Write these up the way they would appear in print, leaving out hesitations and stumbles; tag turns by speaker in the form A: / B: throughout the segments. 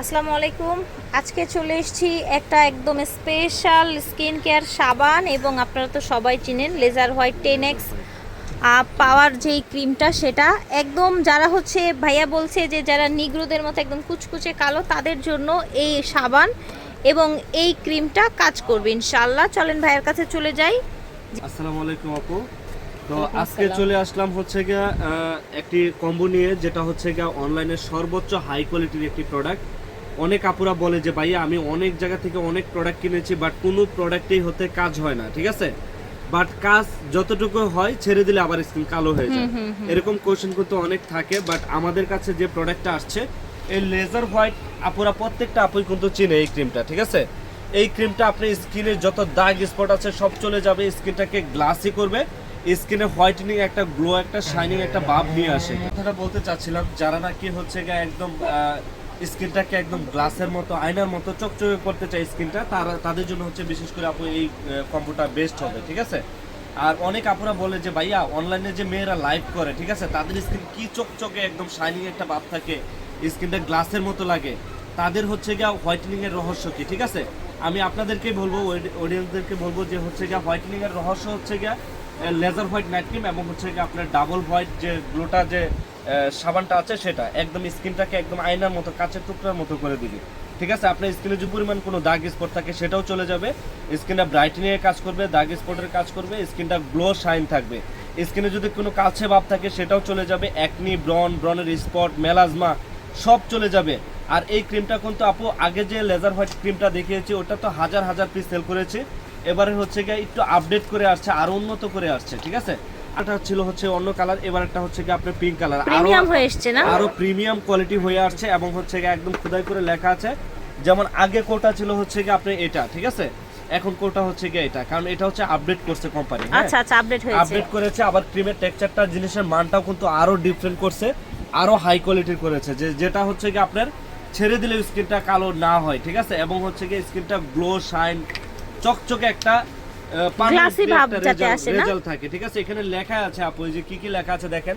A: আসসালামু আলাইকুম। আজকে চলে এসেছি একটা একদম স্পেশাল স্কিন কেয়ার সাবান এবং আপনারা তো সবাই চিনেন লেজার হোয়াইট 10x পাওয়ার যেই ক্রিমটা, সেটা একদম যারা হচ্ছে ভাইয়া বলছে যে যারা নিগ্রোদের মতো একদম কুচকুচে কালো তাদের জন্য এই সাবান এবং এই ক্রিমটা কাজ করবে ইনশাআল্লাহ। চলেন ভাইয়ের কাছে চলে যাই।
B: আসসালামু আলাইকুম আপু। তো আজকে চলে আসলাম হচ্ছে গিয়া একটি কম্বো নিয়ে, যেটা হচ্ছে গিয়া অনলাইনে সর্বোচ্চ হাই কোয়ালিটির একটি প্রোডাক্ট। অনেক আপুরা বলে যে ভাইয়া আমি অনেক জায়গা থেকে অনেক প্রোডাক্ট কিনেছি, বাট কোনো প্রোডাক্টেই হতে কাজ হয় না, ঠিক আছে, বাট কাজ যতটুকু হয় ছেড়ে দিলে আবার স্কিন কালো হয়ে যায়, এরকম কোশ্চেন কিন্তু অনেক থাকে। বাট আমাদের কাছে যে প্রোডাক্টটা আসছে এই লেজার হোয়াইট, আপুরা প্রত্যেকটা আপুই কিন্তু চিনে এই ক্রিমটা, ঠিক আছে। এই ক্রিমটা আপনার স্কিনের যত দাগ স্পট আছে সব চলে যাবে, স্কিনটাকে গ্লাসি করবে, স্কিনে হোয়াইটেনিং, একটা গ্লো, একটা শাইনিং, একটা ভাব নিয়ে আসে। কথাটা বলতে চাচ্ছিলাম, যারা নাকি হচ্ছে গিয়ে একদম স্কিনটাকে একদম গ্লাসের মতো, আয়নার মতো চকচকে করতে চায় স্কিনটা, তাদের জন্য হচ্ছে বিশেষ করে আপু এই কম্বোটা বেস্ট হবে, ঠিক আছে। আর অনেক আপুরা বলে যে ভাইয়া অনলাইনে যে মেয়েরা লাইভ করে, ঠিক আছে, তাদের স্কিন কি চকচকে একদম শাইনিং একটা ভাব থাকে, স্কিনটা গ্লাসের মতো লাগে, তাদের হচ্ছে গিয়া হোয়াইটেনিং এর রহস্য কি, ঠিক আছে। আমি আপনাদেরকে বলবো, অডিয়েন্সদেরকে বলবো যে হচ্ছে গিয়া হোয়াইটেনিং এর রহস্য হচ্ছে গিয়া লেজার হোয়াইট নাইট ক্রিম এবং হচ্ছে গিয়ে আপনার ডাবল হোয়াইট যে গ্লোটা যে সাবানটা আছে, সেটা একদম স্কিনটাকে একদম আয়নার মতো, কাঁচের টুকরার মতো করে দিবে, ঠিক আছে। আপনার স্কিনে যে পরিমাণ কোনো দাগ স্পট থাকে সেটাও চলে যাবে, স্কিনটা ব্রাইটেনিং এর কাজ করবে, দাগ স্পটের কাজ করবে, স্কিনটা গ্লো শাইন থাকবে। স্কিনে যদি কোনো কালচে ভাব থাকে সেটাও চলে যাবে, একনি, ব্রনের স্পট, মেলাজমা সব চলে যাবে। আর এই ক্রিমটা কিন্তু আপু আগে যে লেজার হোয়াইট ক্রিমটা দেখিয়েছি ওটা তো হাজার হাজার পিস সেল করেছে, এবারে হচ্ছে গিয়ে একটু আপডেট করে আসছে, আরো উন্নত করে আসছে, ঠিক আছে। এটা ছিল হচ্ছে অন্য কালার, এবার একটা হচ্ছে গিয়ে আপনার পিঙ্ক কালার,
A: প্রিমিয়াম হয়ে আসছে না,
B: আরো প্রিমিয়াম কোয়ালিটি হয়ে আসছে এবং হচ্ছে গিয়ে একদম খোদাই করে লেখা আছে। যেমন আগে কোটা ছিল হচ্ছে গিয়ে আপনার এটা, ঠিক আছে, এখন কোটা হচ্ছে গিয়ে এটা, কারণ এটা হচ্ছে আপডেট করছে কোম্পানি।
A: আচ্ছা আচ্ছা, আপডেট হয়েছে,
B: আপডেট করেছে, আবার ক্রিমের টেক্সচারটা, জিনিসের মানটাও কিন্তু আরো ডিফারেন্ট করছে, আরো হাই কোয়ালিটির করেছে, যেটা হচ্ছে গিয়ে আপনার ছেড়ে দিলে স্কিনটা কালো না হয়, ঠিক আছে, এবং হচ্ছে গিয়ে স্কিনটা গ্লো শাইন চকচকে একটা
A: গ্লাসি ভাব যাতে আসে না,
B: রেজাল্ট থাকে, ঠিক আছে। এখানে লেখা আছে আপু, যে কি কি লেখা আছে দেখেন,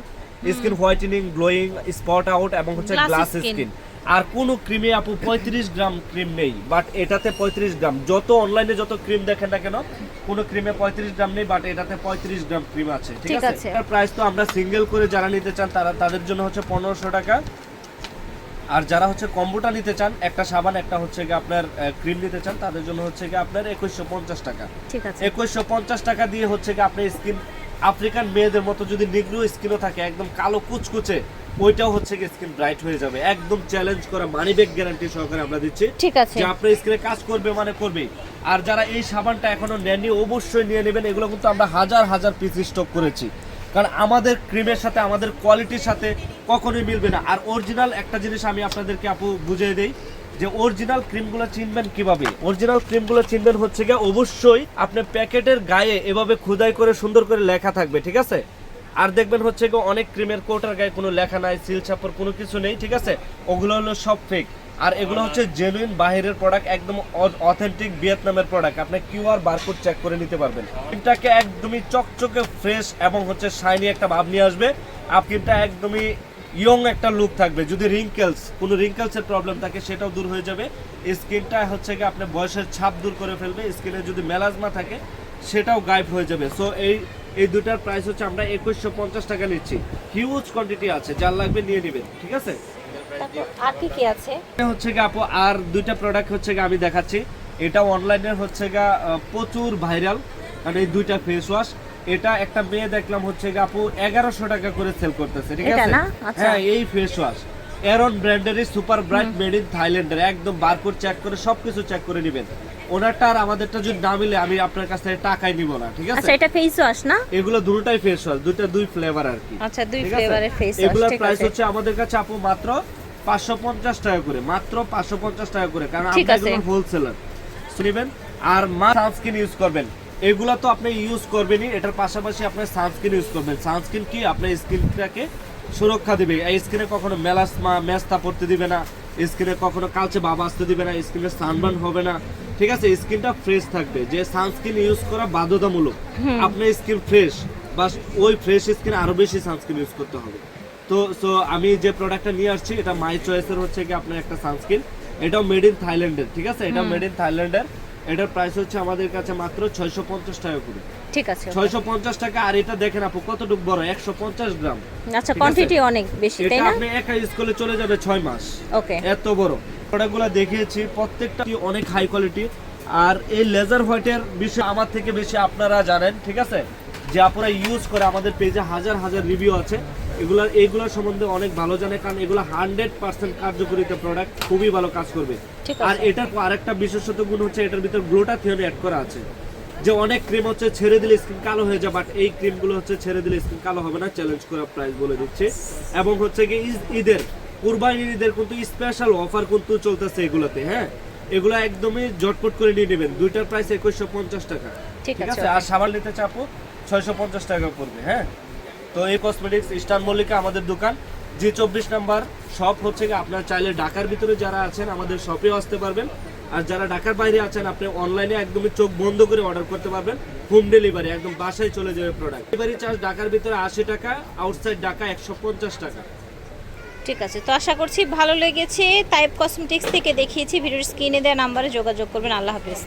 B: skin whitening, glowing, spot out এবং হচ্ছে গ্লাস স্কিন। আর কোন ক্রিমে আপু 35 গ্রাম ক্রিম নেই, বাট এটাতে 35 গ্রাম। যত অনলাইনে যত ক্রিম দেখেন না কেন, কোন ক্রিমে 35 গ্রাম নেই, বাট এটাতে 35 গ্রাম ক্রিম আছে, ঠিক আছে। এর প্রাইস তো আমরা সিঙ্গেল করে যারা নিতে চান তাদের জন্য হচ্ছে 1500 টাকা, আর যারা হচ্ছে কম্বোটা নিতে চান, একটা সাবান একটা হচ্ছে গিয়ে আপনার ক্রিম নিতে চান, তাদের জন্য হচ্ছে গিয়ে আপনার 2150 টাকা,
A: ঠিক আছে।
B: 2150 টাকা দিয়ে হচ্ছে গিয়ে আপনার স্কিন আফ্রিকান মেয়েদের মতো যদি নিগ্রো স্কিনও থাকে, একদম কালো কুচকুচে, ওইটাও হচ্ছে গিয়ে স্কিন ব্রাইট হয়ে যাবে, একদম চ্যালেঞ্জ করা মানি ব্যাক গ্যারান্টি সহকারে আমরা দিচ্ছি,
A: ঠিক আছে,
B: যে আপনার স্কিনে কাজ করবে মানে করবে। আর যারা এই সাবানটা এখনো নেননি অবশ্যই নিয়ে নেবেন, এগুলো কিন্তু আমরা হাজার হাজার পিস স্টক করেছি, কারণ আমাদের ক্রিমের সাথে আমাদের কোয়ালিটির সাথে কখনোই মিলবে না। আর অরিজিনাল একটা জিনিস আমি আপনাদেরকে আপু বুঝিয়ে দেই, যে অরিজিনাল ক্রিমগুলো চিনবেন কিভাবে। অরিজিনাল ক্রিমগুলো চিনবেন হচ্ছে গিয়ে অবশ্যই আপনার প্যাকেটের গায়ে এভাবে খোদাই করে সুন্দর করে লেখা থাকবে, ঠিক আছে। আর দেখবেন হচ্ছে গিয়ে অনেক ক্রিমের কোটার গায়ে কোনো লেখা নাই, সিল ছাপর কোনো কিছু নেই, ঠিক আছে, ওগুলো হলো সব ফেক। আর এগুলো হচ্ছে জেনুইন বাহিরের প্রোডাক্ট, একদম অথেন্টিক ভিয়েতনামের প্রোডাক্ট, আপনি কিউআর বারকোড চেক করে নিতে পারবেন। ক্রিমটাকে একদমই চকচকে ফ্রেশ এবং হচ্ছে শাইনি একটা ভাব নিয়ে আসবে, ক্রিমটা একদমই ইয়ং একটা লুক থাকবে। যদি কোনো রিঙ্কেলসের প্রবলেম থাকে সেটাও দূর হয়ে যাবে, স্কিনটা হচ্ছে গিয়ে আপনার বয়সের ছাপ দূর করে ফেলবে, স্কিনে যদি মেলাজমা থাকে সেটাও গায়েব হয়ে যাবে। সো এই দুটার প্রাইস হচ্ছে আমরা 2150 টাকা নিচ্ছি, হিউজ কোয়ান্টিটি আছে, যার লাগবে নিয়ে নেবেন, ঠিক আছে।
A: আর কি কি আছে
B: হচ্ছে গিয়ে আপু আর দুইটা প্রোডাক্ট হচ্ছে গিয়ে আমি দেখাচ্ছি, এটা অনলাইনে হচ্ছে গিয়ে প্রচুর ভাইরাল, কারণ এই দুইটা ফেস ওয়াশ, এটা একটা মেয়ে দেখলাম হচ্ছে গিয়ে আপু 1100 টাকা করে সেল করতেছে, ঠিক আছে। হ্যাঁ, এই ফেস ওয়াশ এরন ব্র্যান্ডের সুপার ব্রাইট, মেড ইন থাইল্যান্ডের, একদম বারকোড চেক করে সবকিছু চেক করে নেবেন। ওনারটা আর আমাদেরটা যদি না মিলে আমি আপনার কাছ থেকে টাকাই নিব না, ঠিক আছে।
A: আচ্ছা, এটা ফেস ওয়াশ না,
B: এগুলো দুটোটাই ফেস ওয়াশ, দুই ফ্লেভার আর কি।
A: আচ্ছা, দুই ফ্লেভারের ফেস ওয়াশ।
B: এগুলোর প্রাইস হচ্ছে আমাদের কাছে আপু মাত্র 550 টাকা করে, মাত্র 550 টাকা করে, কারণ আমরা এগুলো হোলসেলার নেবেন। আর সানস্ক্রিন ইউজ করবেন, এগুলা তো আপনি ইউজ করবেনই, এটার পাশাপাশি আপনি সানস্ক্রিন ইউজ করবেন। সানস্ক্রিন কি আপনার স্কিনটাকে সুরক্ষা দিবে, এই স্কিনে কখনো মেস্তা পড়তে দিবে না, স্কিনে কখনো কালচে ভাব আসতে দিবে না, স্কিনে সানবার্ন হবে না, ঠিক আছে, স্কিনটা ফ্রেশ থাকবে। যে সানস্ক্রিন ইউজ করা বাধ্যতামূলক, আপনার স্কিন ফ্রেশ, বাস ওই ফ্রেশ স্কিনে আরো বেশি সানস্ক্রিন ইউজ করতে হবে। তো আমি যে প্রোডাক্টটা নিয়ে আসছি এটা মাই চয়েসের হচ্ছে কি আপনার একটা সানস্ক্রিন, এটাও মেড ইন থাইল্যান্ডের, ঠিক আছে? এটা মেড ইন থাইল্যান্ডের। এটার প্রাইস হচ্ছে আমাদের কাছে মাত্র 650 টাকা করে।
A: ঠিক আছে,
B: 650 টাকা। আর এটা দেখেন আপু কতটুকু বড়, 150 গ্রাম।
A: আচ্ছা, কোয়ান্টিটি অনেক বেশি, তাই
B: এটা
A: না?
B: আপনি একা ইউজ করলে চলে যাবে 6 মাস।
A: ওকে,
B: এত বড় প্রোডাক্টগুলো দেখিয়েছি, প্রত্যেকটা অনেক হাই কোয়ালিটি। আর এই লেজার হোয়াইটের বিষয়ে আমার থেকে বেশি আপনারা জানেন, ঠিক আছে? যে আপনারা ইউজ করে আমাদের পেজে হাজার হাজার রিভিউ আছে, এইগুলোর সম্বন্ধে অনেক ভালো জানে, কারণ এগুলো 100% কার্যকরিতা প্রোডাক্ট, খুবই ভালো কাজ করবে।
A: ঠিক
B: আর
A: আছে।
B: এটার আরেকটা বিশেষত গুণ হচ্ছে এটার ভিতর গ্লুটাথিয়ন অ্যাড করা আছে। যে অনেক ক্রিম হচ্ছে ছেড়ে দিলে স্কিন কালো হয়ে যায়, বাট এই ক্রিমগুলো হচ্ছে ছেড়ে দিলে স্কিন কালো হবে না, চ্যালেঞ্জ করা প্রাইস বলে দিচ্ছে। এবং হচ্ছে কি ঈদের, কুরবানির ঈদের কিন্তু স্পেশাল অফার কিন্তু চলতেছে এগুলোতে, হ্যাঁ? এগুলো একদমই জটপট করে নিয়ে নেবেন। দুইটার প্রাইস 2150 টাকা,
A: ঠিক
B: ঠিক
A: আছে।
B: আছে? আর সাবান নিতে চাপো 650 টাকা পড়বে, হ্যাঁ? তো এই কসমেটিক্স ইস্টার্ন মল্লিকা আমাদের দোকান, G24 নাম্বার শপ হচ্ছে কি। আপনারা চাইলে ঢাকার ভিতরে যারা আছেন আমাদের শপেও আসতে পারবেন, আর যারা ঢাকার বাইরে আছেন আপনি অনলাইনে একদমই চোখ বন্ধ করে অর্ডার করতে পারবেন। হোম ডেলিভারি, একদম বাসায় চলে যাবে প্রোডাক্ট। ডেলিভারি চার্জ ঢাকার ভিতরে 80 টাকা, আউটসাইড ঢাকা 150 টাকা।
A: ঠিক আছে, তো আশা করছি ভালো লেগেছে। তাইব কসমেটিক্স থেকে দেখিয়েছি, ভিডিওর স্ক্রিনে দেওয়া নাম্বারে যোগাযোগ করবেন। আল্লাহ হাফেজ।